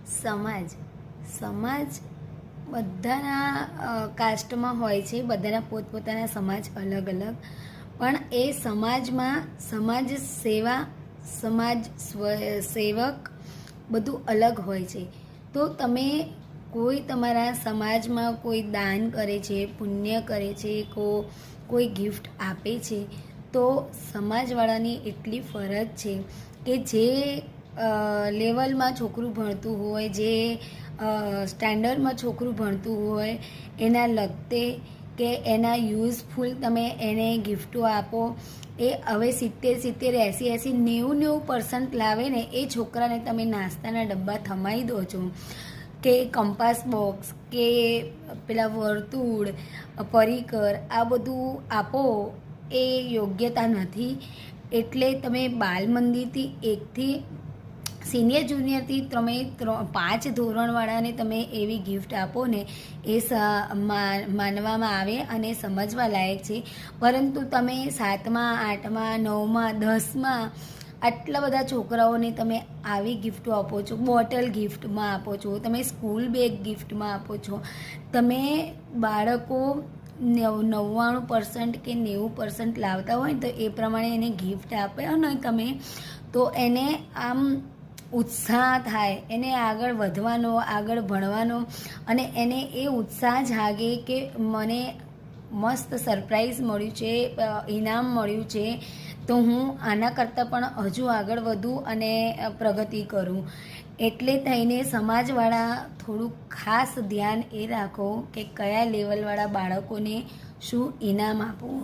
સમાજ સમાજ બધાના કાસ્ટમાં હોય છે, બધાના પોતપોતાના સમાજ અલગ અલગ, પણ એ સમાજમાં સમાજ સેવા, સમાજ સેવક બધું અલગ હોય છે. તો તમે કોઈ તમારા સમાજમાં કોઈ દાન કરે છે, પુણ્ય કરે છે, કોઈ ગિફ્ટ આપે છે, તો સમાજવાળાની એટલી ફરજ છે કે જે લેવલમાં છોકરું ભણતું હોય, જે સ્ટેન્ડર્ડમાં છોકરું ભણતું હોય, એના લગતે કે એના યુઝફુલ તમે એને ગિફ્ટો આપો. એ હવે 70, 80, 90% લાવે ને એ છોકરાને તમે નાસ્તાના ડબ્બા થમાઈ દો છો, કે કંપાસ બોક્સ કે પેલા વર્તુળ, પરિકર, આ બધું આપો એ યોગ્યતા નથી. એટલે તમે બાલ મંદિરથી 1થી સિનિયર જુનિયરથી તમે 5 ધોરણવાળાને તમે એવી ગિફ્ટ આપો ને એ માનવામાં આવે અને સમજવા લાયક છે. પરંતુ તમે 7મા, 8મા, 9મા, 10મા આટલા બધા છોકરાઓને તમે આવી ગિફ્ટો આપો છો, બોટલ ગિફ્ટમાં આપો છો, તમે સ્કૂલ બેગ ગિફ્ટમાં આપો છો. તમે બાળકો 99% કે 90% લાવતા હોય ને તો એ પ્રમાણે એને ગિફ્ટ આપે અને તમે તો એને આમ ઉત્સાહ થાય, એને આગળ વધવાનો, આગળ ભણવાનો, અને એને એ ઉત્સાહ જાગે કે મને મસ્ત સરપ્રાઈઝ મળ્યું છે, ઇનામ મળ્યું છે, તો હું આના કરતાં પણ હજુ આગળ વધું અને પ્રગતિ કરું. એટલે થઈને સમાજવાળા થોડુંક ખાસ ધ્યાન એ રાખો કે કયા લેવલવાળા બાળકોને શું ઇનામ આપવું.